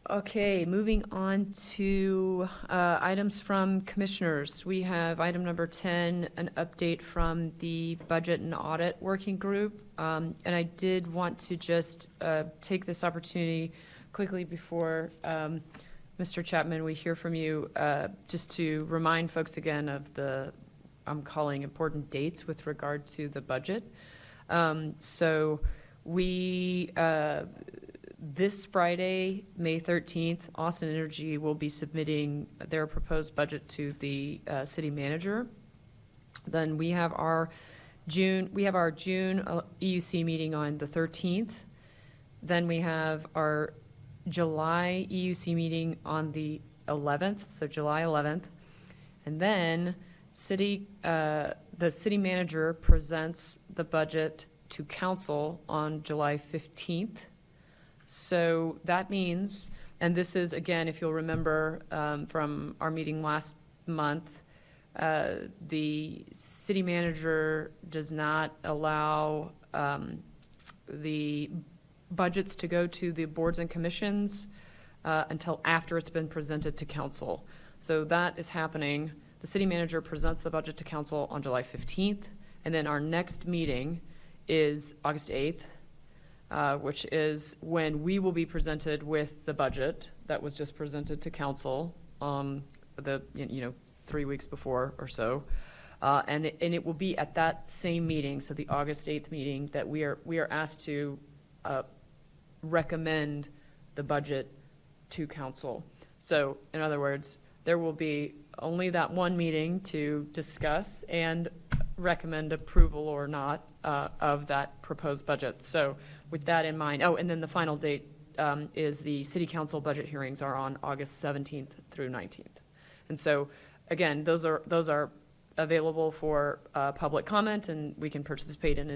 Okay, moving on to items from commissioners. We have item number 10, an update from the Budget and Audit Working Group. And I did want to just take this opportunity quickly before Mr. Chapman, we hear from you, just to remind folks again of the, I'm calling important dates with regard to the budget. So we, this Friday, May 13th, Austin Energy will be submitting their proposed budget to the city manager. Then we have our June EUC meeting on the 13th. Then we have our July EUC meeting on the 11th, so July 11th. And then the city manager presents the budget to council on July 15th. So that means, and this is, again, if you'll remember from our meeting last month, the city manager does not allow the budgets to go to the boards and commissions until after it's been presented to council. So that is happening. The city manager presents the budget to council on July 15th, and then our next meeting is August 8th. Which is when we will be presented with the budget that was just presented to council 3 weeks before or so. And it will be at that same meeting, so the August 8th meeting, that we are asked to recommend the budget to council. So in other words, there will be only that one meeting to discuss and recommend approval or not of that proposed budget. So with that in mind, and then the final date is the city council budget hearings are on August 17th through 19th. And so again, those are available for public comment, and we can participate in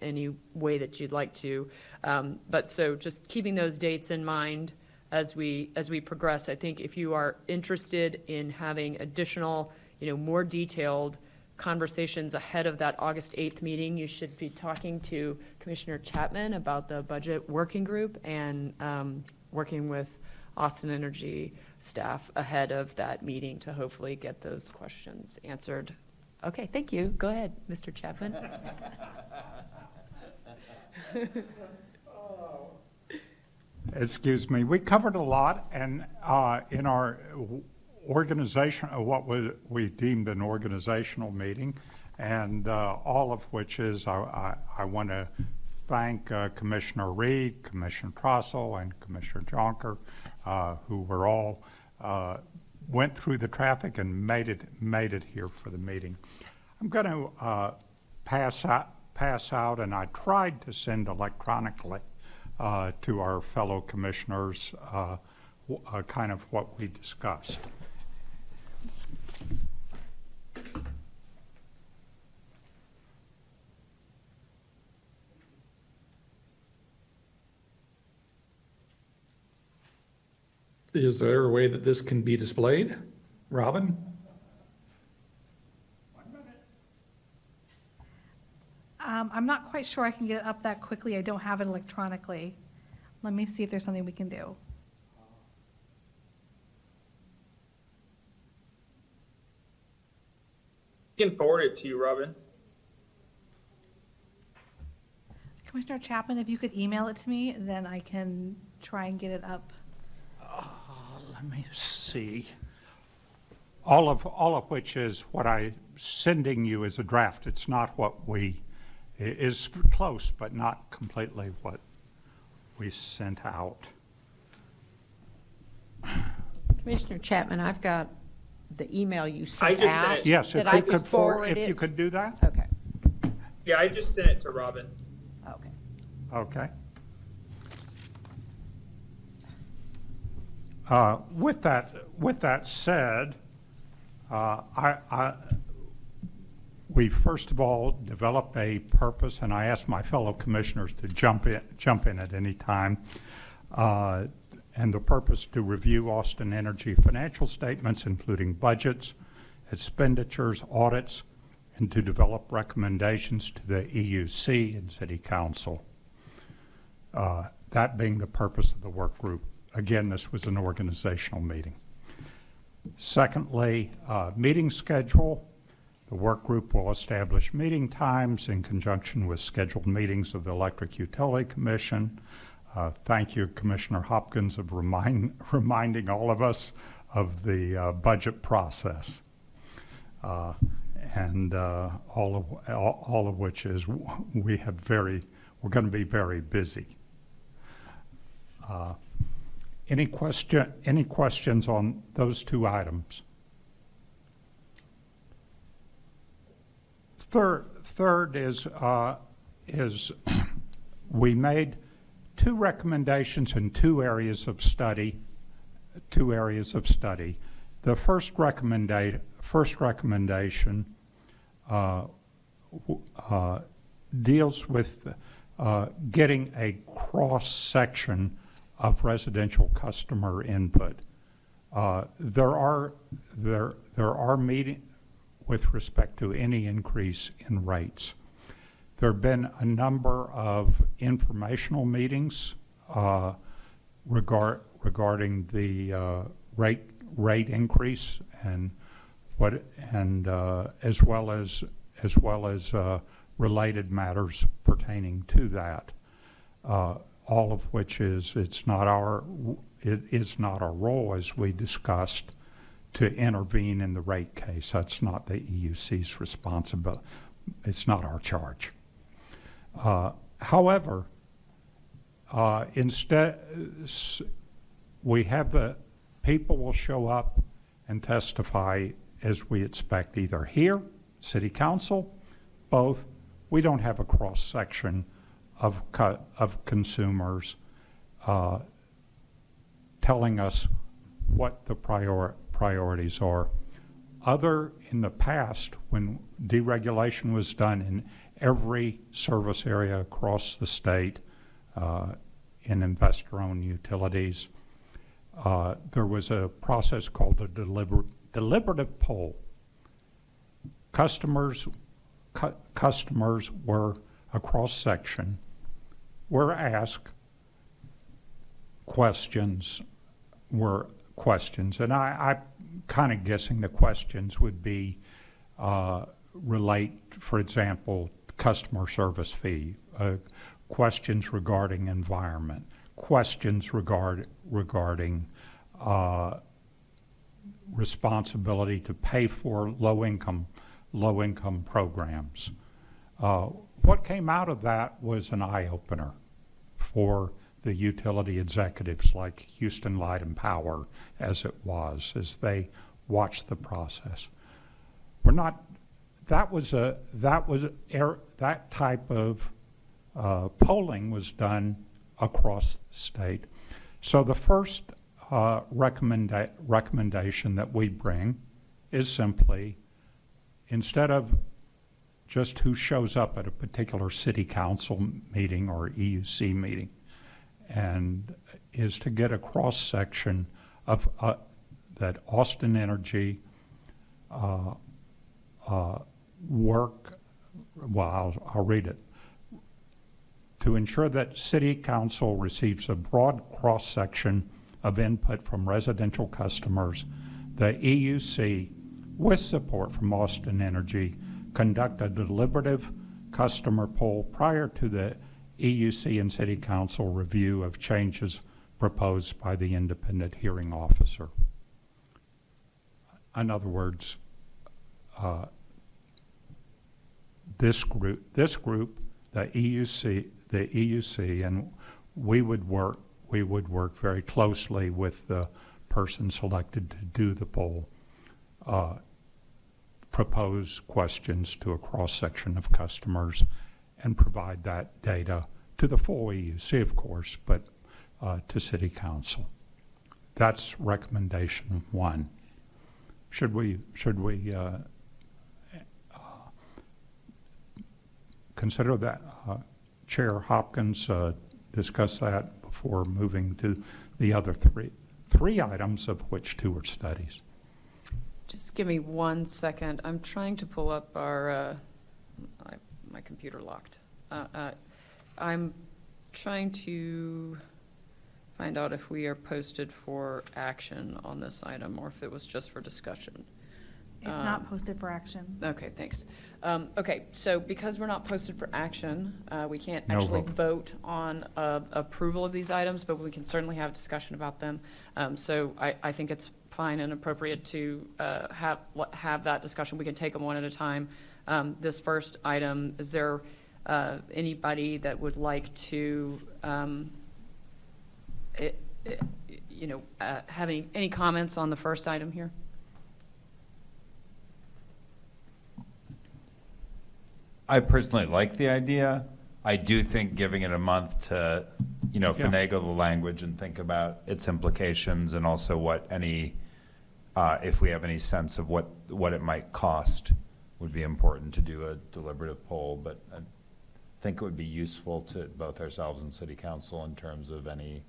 any way that you'd like to. But so just keeping those dates in mind as we progress. I think if you are interested in having additional, more detailed conversations ahead of that August 8th meeting, you should be talking to Commissioner Chapman about the budget working group and working with Austin Energy staff ahead of that meeting to hopefully get those questions answered. Okay, thank you. Go ahead, Mr. Chapman. Excuse me. We covered a lot, and in our organization, what we deemed an organizational meeting, and all of which is I want to thank Commissioner Reed, Commissioner Trossel, and Commissioner Jonker, who were all went through the traffic and made it here for the meeting. I'm going to pass out, and I tried to send electronically to our fellow commissioners kind of what we discussed. Is there a way that this can be displayed? Robin? 1 minute. I'm not quite sure I can get it up that quickly. I don't have it electronically. Let me see if there's something we can do. I can forward it to you, Robin. Commissioner Chapman, if you could email it to me, then I can try and get it up. Let me see. All of which is what I'm sending you as a draft. It's not what is close, but not completely what we sent out. Commissioner Chapman, I've got the email you I sent just out. sent it. Yes, Did if I you just could forward if it? you could do that. Okay, Yeah, I just sent it to Robin. okay. Okay. With that said, we first of all developed a purpose, and I asked my fellow commissioners to jump in at any time. And the purpose to review Austin Energy financial statements, including budgets, expenditures, audits, and to develop recommendations to the EUC and City Council. That being the purpose of the work group again, this was an organizational meeting. Secondly, meeting schedule. The work group will establish meeting times in conjunction with scheduled meetings of the Electric Utility Commission. Thank you, Commissioner Hopkins, of reminding all of us of the budget process. And all of which is we're going to be very busy. Any questions on those two items? Third is we made two recommendations in two areas of study. The first recommendation deals with getting a cross-section of residential customer input. There are meetings with respect to any increase in rates. There have been a number of informational meetings regarding the rate increase and as well as related matters pertaining to that. All of which is it is not our role, as we discussed, to intervene in the rate case. That's not the EUC's responsibility. It's not our charge. However, instead, we have the people will show up and testify as we expect, either here, City Council, both. We don't have a cross-section of consumers telling us what the priorities are. In the past, when deregulation was done in every service area across the state in investor-owned utilities, there was a process called a deliberative poll. Customers were a cross-section, were asked questions, and I'm kind of guessing the questions would be relate, for example, customer service fee, questions regarding environment, questions regarding responsibility to pay for low-income programs. What came out of that was an eye-opener for the utility executives like Houston Light and Power, as they watched the process. That type of polling was done across the state. So the first recommendation that we bring is simply, instead of just who shows up at a particular city council meeting or EUC meeting, and is to get a cross-section of that Austin Energy work, well, I'll read it. To ensure that City Council receives a broad cross-section of input from residential customers, the EUC, with support from Austin Energy, conduct a deliberative customer poll prior to the EUC and City Council review of changes proposed by the independent hearing officer. In other words, this group, the EUC, and we would work very closely with the person selected to do the poll, propose questions to a cross-section of customers and provide that data to the full EUC, of course, but to City Council. That's recommendation one. Should we consider that, Chair Hopkins, discuss that before moving to the other three items, of which two are studies? Just give me 1 second. I'm trying to pull up our, my computer locked. I'm trying to find out if we are posted for action on this item, or if it was just for discussion. It's not posted for action. Okay, thanks. Okay, so because we're not posted for action, we can't No actually vote. vote on approval of these items, but we can certainly have a discussion about them. So I think it's fine and appropriate to have that discussion. We can take them one at a time. This first item, is there anybody that would like to, have any comments on the first item here? I personally like the idea. I do think giving it a month to, Yeah. finagle the language and think about its implications, and also what if we have any sense of what it might cost, would be important to do a deliberative poll. But I think it would be useful to both ourselves and city council in terms of any,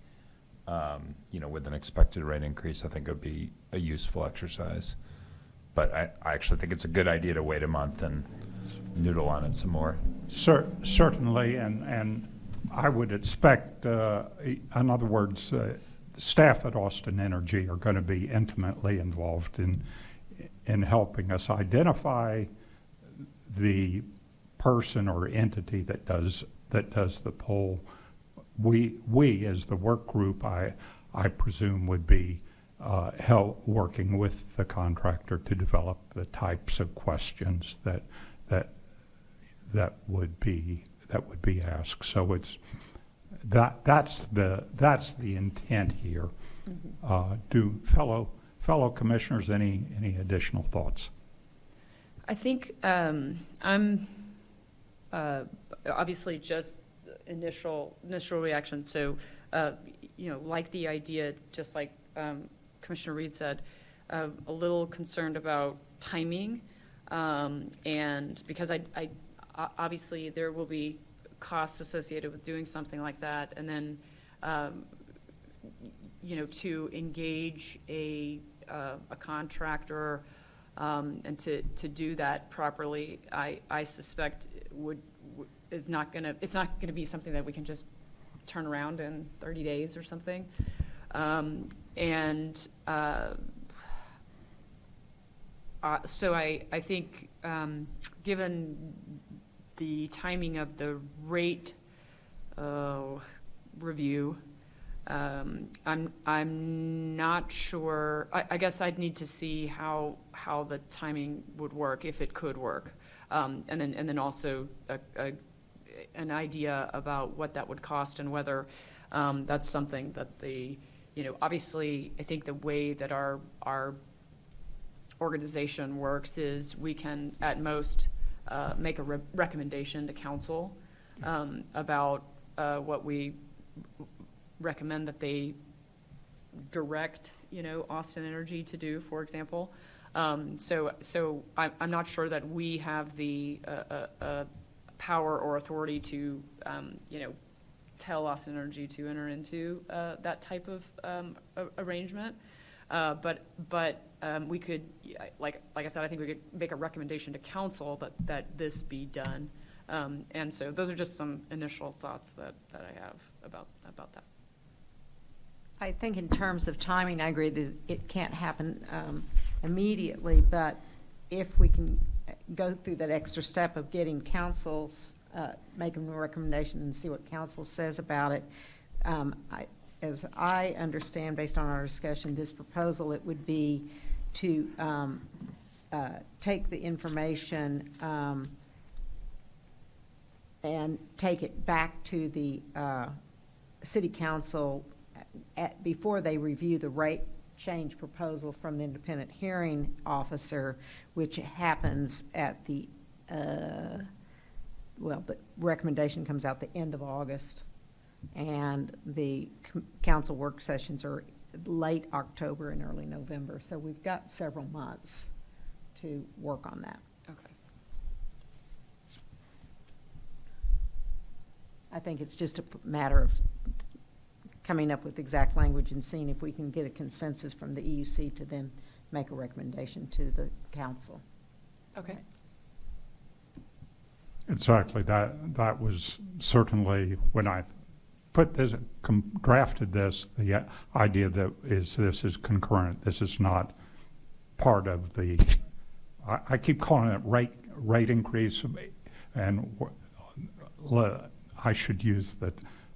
with an expected rate increase. I think it would be a useful exercise. But I actually think it's a good idea to wait a month and noodle on it some more. Certainly, and I would expect, in other words, staff at Austin Energy are going to be intimately involved in helping us identify the person or entity that does the poll. We as the work group, I presume, would be working with the contractor to develop the types of questions that would be asked. So that's the intent here. Do fellow commissioners any additional thoughts? I think I'm obviously just initial reaction. So like the idea, just like Commissioner Reed said, a little concerned about timing, and because I obviously there will be costs associated with doing something like that, and then to engage a contractor and to do that properly, I suspect it's not gonna be something that we can just turn around in 30 days or something, so I think given the timing of the rate review, I'm not sure. I guess I'd need to see how the timing would work, if it could work, and then also an idea about what that would cost, and whether that's something that obviously I think the way that our organization works is we can at most make a recommendation to council about what we recommend that they direct, Austin Energy to do, for example. So I'm not sure that we have the power or authority to, tell Austin Energy to enter into that type of arrangement. But we could, like I said, I think we could make a recommendation to council that this be done. And so those are just some initial thoughts that I have about that. I think in terms of timing, I agree that it can't happen immediately, but if we can go through that extra step of getting councils, making a recommendation and see what council says about it, as I understand, based on our discussion, this proposal, it would be to take the information and take it back to the city council before they review the rate change proposal from the independent hearing officer, which happens at the recommendation comes out the end of August, and the council work sessions are late October and early November. So we've got several months to work on that. Okay. I think it's just a matter of coming up with exact language and seeing if we can get a consensus from the EUC to then make a recommendation to the council. Okay. Exactly. That was certainly when I drafted this, the idea that this is concurrent. This is not part of the, I keep calling it rate increase, and I should use the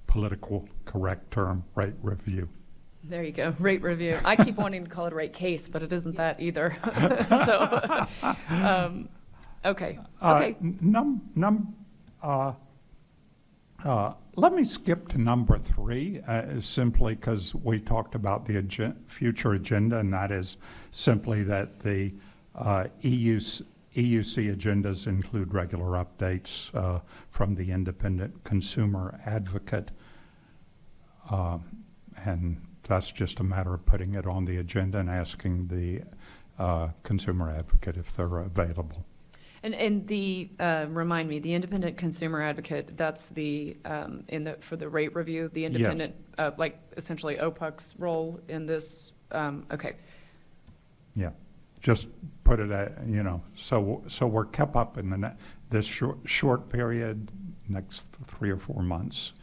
political correct term, rate review. There you go, rate review. I keep wanting to call it a rate case, but it isn't that either. So, okay, okay. Let me skip to number 3, simply because we talked about the future agenda, and that is simply that the EUC agendas include regular updates from the independent consumer advocate, and that's just a matter of putting it on the agenda and asking the consumer advocate if they're available. And the, remind me, the independent consumer advocate, that's the, for the rate review, the independent, like essentially OPUC's role in this, okay. Yeah, just put it at, so we're kept up in this short period, next 3 or 4 months,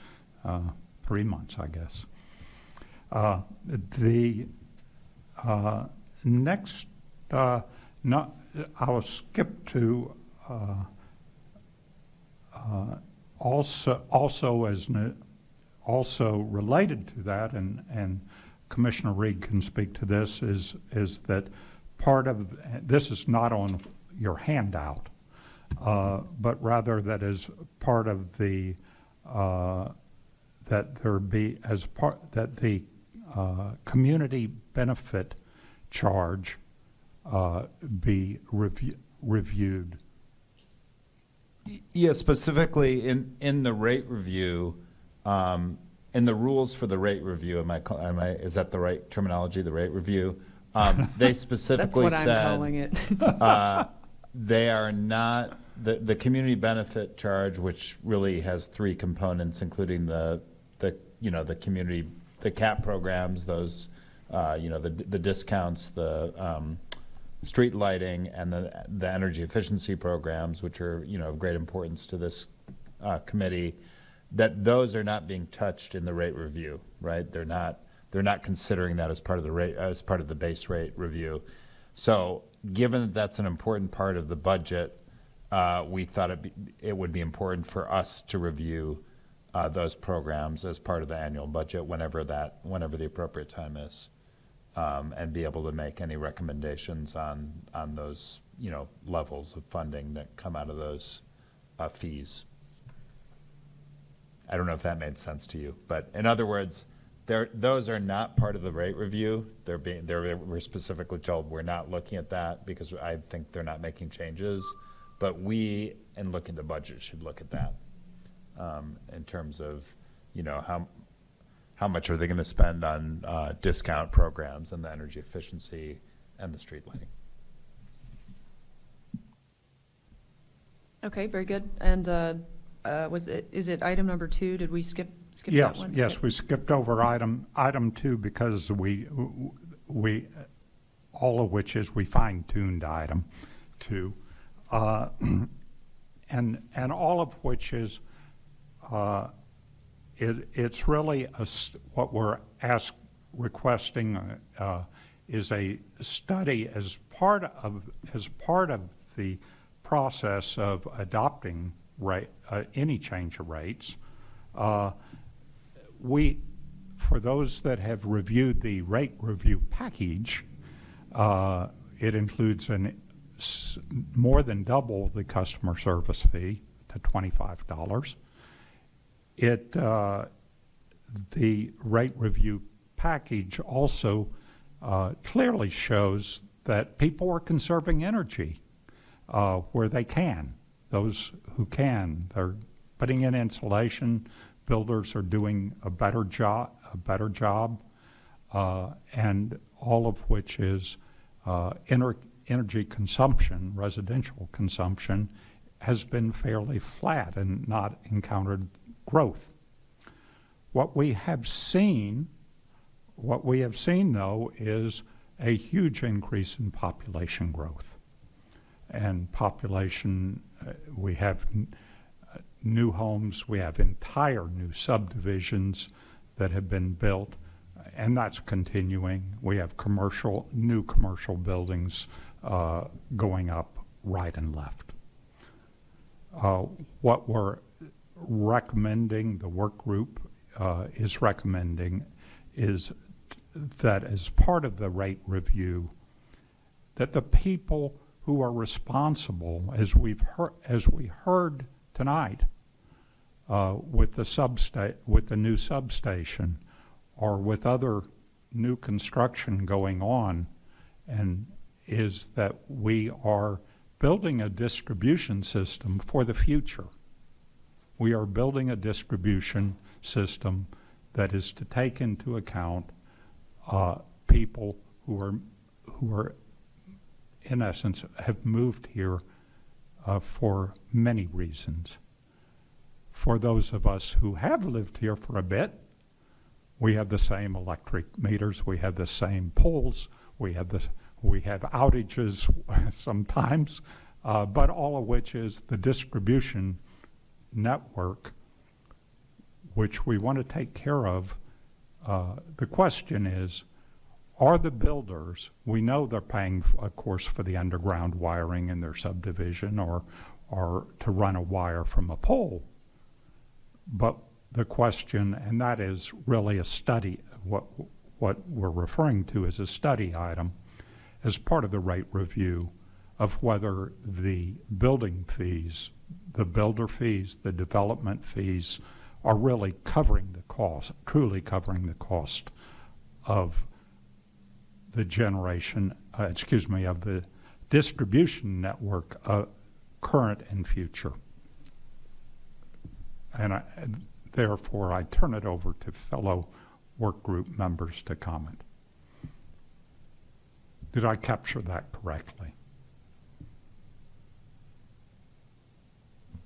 3 months, I guess. The next, I'll skip to also related to that, and Commissioner Reed can speak to this, is that part of this is not on your handout, but rather that is part of the that there be as part that the community benefit charge be reviewed. Yeah, specifically in the rate review, in the rules for the rate review, is that the right terminology, the rate review? They specifically That's what said I'm calling it. they are not, the community benefit charge, which really has 3 components, including the community, the CAP programs, those, the discounts, the street lighting, and the energy efficiency programs, which are, of great importance to this committee, that those are not being touched in the rate review, right? They're not considering that as part of the rate, as part of the base rate review. So given that that's an important part of the budget, we thought it would be important for us to review those programs as part of the annual budget whenever the appropriate time is, and be able to make any recommendations on those, levels of funding that come out of those fees. I don't know if that made sense to you, but in other words, those are not part of the rate review. We're specifically told we're not looking at that because I think they're not making changes, but we, in looking at the budget, should look at that in terms of, how much are they going to spend on discount programs and the energy efficiency and the street lighting. Okay, very good. And is it item number 2? Did we skip that one? Yes, Okay. we skipped over item 2 because we all of which is we fine-tuned item 2, and all of which is it's really what we're requesting is a study as part of the process of adopting any change of rates. For those that have reviewed the rate review package, it includes more than double the customer service fee to $25. The rate review package also clearly shows that people are conserving energy where they can. Those who can, they're putting in insulation. Builders are doing a better job, and all of which is energy consumption, residential consumption, has been fairly flat and not encountered growth. What we have seen though is a huge increase in population growth. And population, we have new homes, we have entire new subdivisions that have been built, and that's continuing. We have new commercial buildings going up right and left. What we're recommending, the work group is recommending, is that as part of the rate review, that the people who are responsible, as we heard tonight, with the new substation, or with other new construction going on, and is that we are building a distribution system for the future. We are building a distribution system that is to take into account people who are in essence have moved here for many reasons. For those of us who have lived here for a bit, we have the same electric meters, we have the same poles, we have outages sometimes, but all of which is the distribution network, which we want to take care of. The question is, are the builders, we know they're paying, of course, for the underground wiring in their subdivision or to run a wire from a pole. But the question, and that is really a study, what we're referring to as a study item, as part of the rate review of whether the building fees, the builder fees, the development fees are really covering the cost, truly covering the cost of the generation, of the distribution network, current and future. And therefore, I turn it over to fellow work group members to comment. Did I capture that correctly?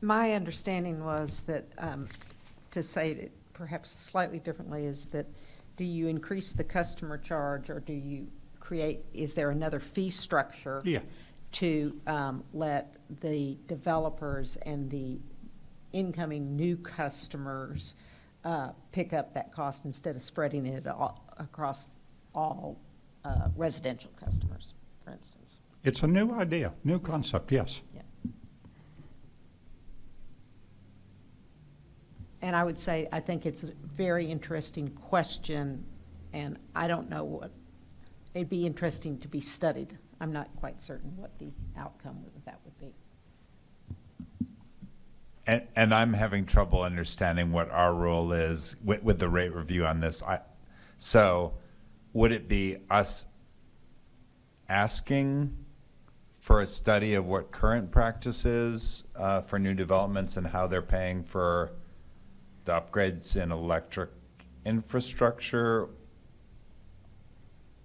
My understanding was that, to say it perhaps slightly differently, is that do you increase the customer charge, or do you is there another fee structure to let the developers and the incoming new customers pick up that cost instead of spreading it across all residential customers, for instance? It's a new idea, new concept, yes. Yeah. And I would say, I think it's a very interesting question, and I don't know what, it'd be interesting to be studied. I'm not quite certain what the outcome of that would be. And I'm having trouble understanding what our role is with the rate review on this. So would it be us asking for a study of what current practice is for new developments and how they're paying for the upgrades in electric infrastructure?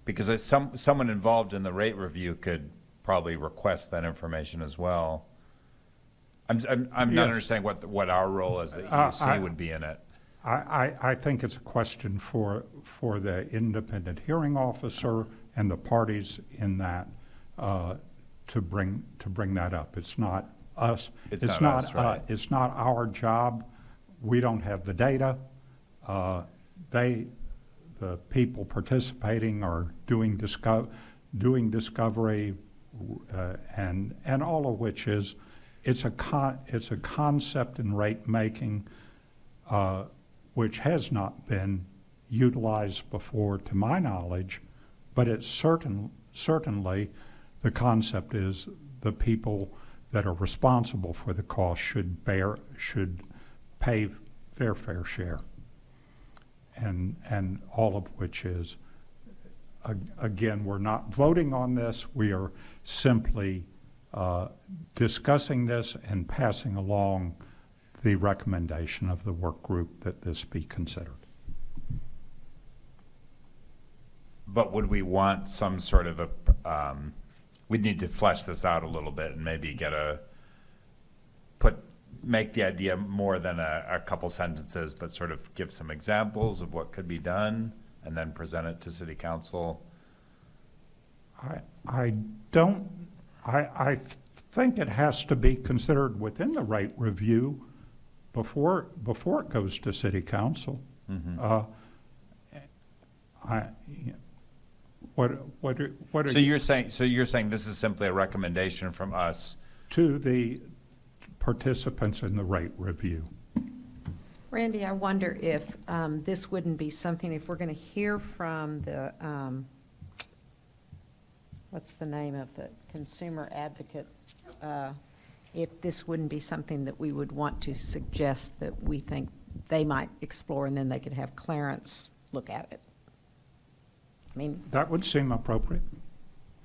Because someone involved in the rate review could probably request that information as well. I'm not understanding what our role as the EUC would be in it. I think it's a question for the independent hearing officer and the parties in that to bring that up. It's not us. It's not us, right? It's not our job. We don't have the data. The people participating are doing discovery, and all of which is it's a concept in rate making which has not been utilized before, to my knowledge, but it's certainly the concept is the people that are responsible for the cost should pay their fair share. And all of which is, again, we're not voting on this. We are simply discussing this and passing along the recommendation of the work group that this be considered. But would we want some sort of we'd need to flesh this out a little bit and maybe make the idea more than a couple sentences, but sort of give some examples of what could be done and then present it to City Council? I think it has to be considered within the rate review before it goes to city council. Mm-hmm. I, what are So you're saying this is simply a recommendation from us? to the participants in the rate review? Randy, I wonder if this wouldn't be something, if we're going to hear from the, what's the name of the consumer advocate? If this wouldn't be something that we would want to suggest that we think they might explore, and then they could have Clarence look at it. I mean, That would seem appropriate,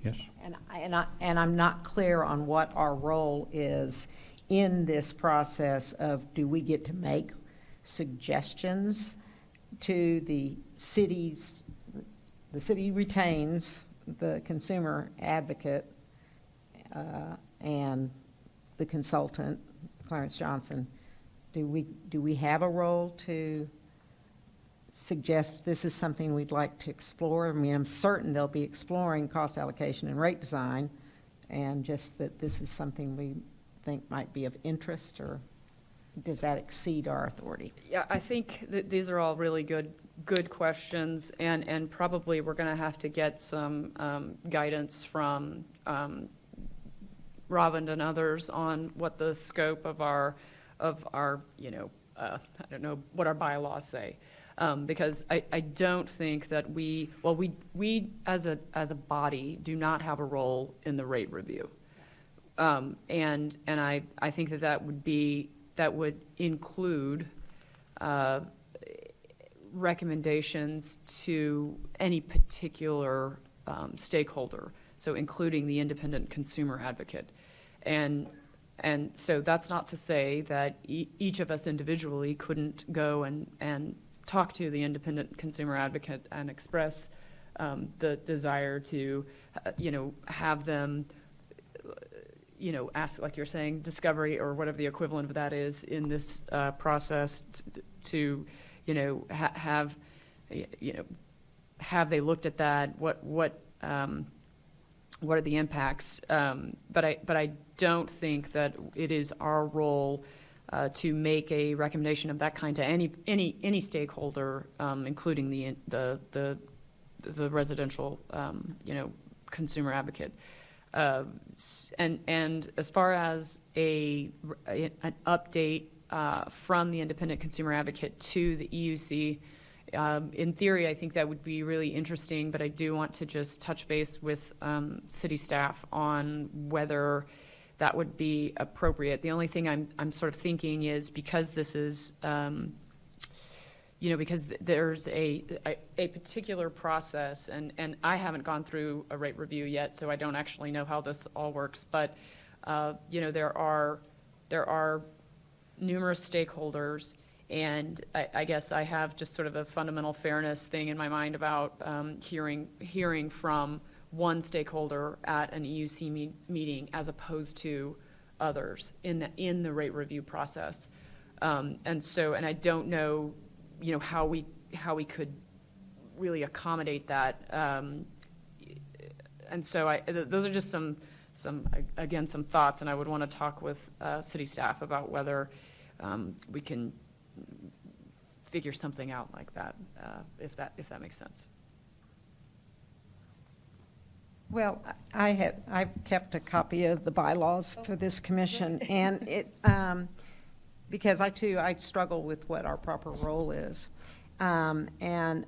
yes. and I'm not clear on what our role is in this process of, do we get to make suggestions to the cities? The city retains the consumer advocate and the consultant, Clarence Johnson. Do we have a role to suggest this is something we'd like to explore? I mean, I'm certain they'll be exploring cost allocation and rate design, and just that this is something we think might be of interest, or does that exceed our authority? Yeah, I think that these are all really good questions, and probably we're going to have to get some guidance from Robin and others on what the scope of our I don't know what our bylaws say. Because I don't think that we as a body do not have a role in the rate review. And I think that would include recommendations to any particular stakeholder, so including the independent consumer advocate. And so that's not to say that each of us individually couldn't go and talk to the independent consumer advocate and express the desire to, have them, ask, like you're saying, discovery or whatever the equivalent of that is in this process to, have they looked at that? What are the impacts? But I don't think that it is our role to make a recommendation of that kind to any stakeholder, including the residential, consumer advocate. And as far as an update from the independent consumer advocate to the EUC, in theory, I think that would be really interesting, but I do want to just touch base with city staff on whether that would be appropriate. The only thing I'm sort of thinking is, because this is, because there's a particular process, and I haven't gone through a rate review yet, so I don't actually know how this all works. But there are numerous stakeholders, and I guess I have just sort of a fundamental fairness thing in my mind about hearing from one stakeholder at an EUC meeting as opposed to others in the rate review process. And I don't know, how we could really accommodate that. And so those are just some thoughts, and I would want to talk with city staff about whether we can figure something out like that, if that makes sense. Well, I've kept a copy of the bylaws for this commission, and it, because I struggle with what our proper role is. And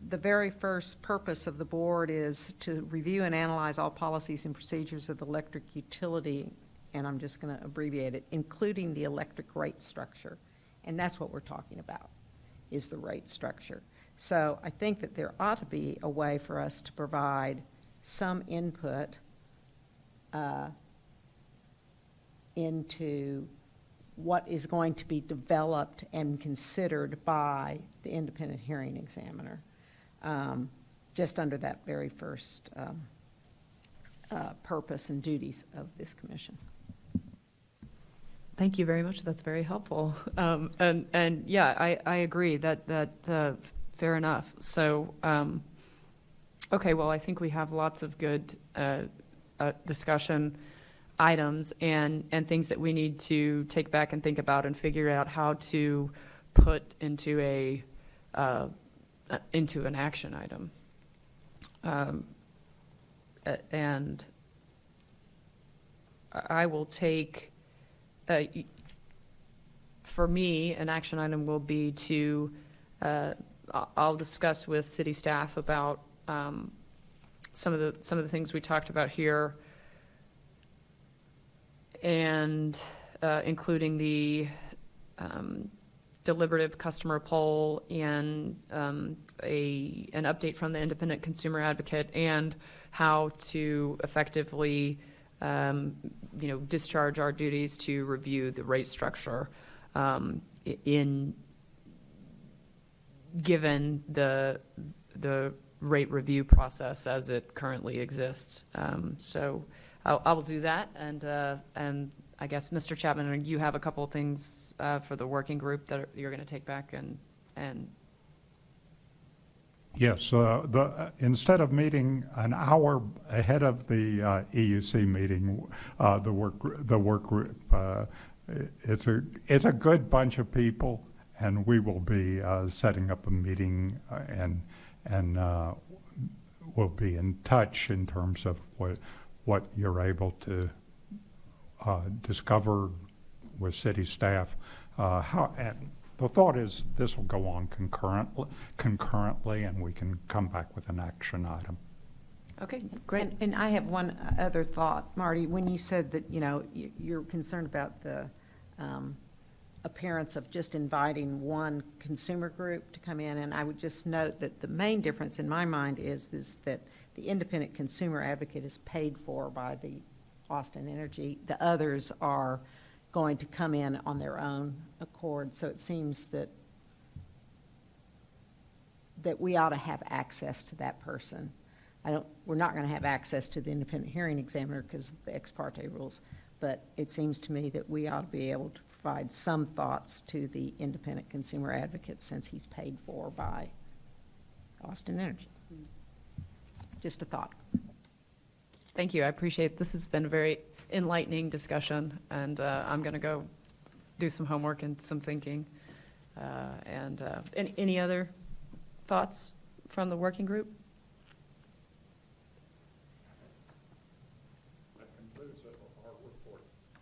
the very first purpose of the board is to review and analyze all policies and procedures of the electric utility, and I'm just going to abbreviate it, including the electric rate structure. And that's what we're talking about, is the rate structure. So I think that there ought to be a way for us to provide some input into what is going to be developed and considered by the independent hearing examiner, just under that very first purpose and duties of this commission. Thank you very much. That's very helpful. And yeah, I agree that fair enough. So, okay, well, I think we have lots of good discussion. items and things that we need to take back and think about and figure out how to put into into an action item. And I will take, for me, an action item will be to, I'll discuss with city staff about some of the things we talked about here, and including the deliberative customer poll and an update from the independent consumer advocate, and how to effectively discharge our duties to review the rate structure given the rate review process as it currently exists. So I will do that, and I guess, Mr. Chapman, you have a couple of things for the working group that you're going to take back and Yes, instead of meeting an hour ahead of the EUC meeting, the work group, it's a good bunch of people, and we will be setting up a meeting, and we'll be in touch in terms of what you're able to discover with city staff. And the thought is this will go on concurrently, and we can come back with an action item. Okay, great. And I have one other thought, Marty, when you said that, you're concerned about the appearance of just inviting one consumer group to come in, and I would just note that the main difference in my mind is that the independent consumer advocate is paid for by the Austin Energy. The others are going to come in on their own accord, so it seems that we ought to have access to that person. We're not going to have access to the independent hearing examiner because of the ex parte rules, but it seems to me that we ought to be able to provide some thoughts to the independent consumer advocate since he's paid for by Austin Energy. Just a thought. Thank you. I appreciate it. This has been a very enlightening discussion, and I'm going to go do some homework and some thinking. Any other thoughts from the working group? That concludes our report.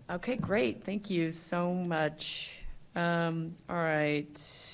Okay, great. Thank you so much. All right.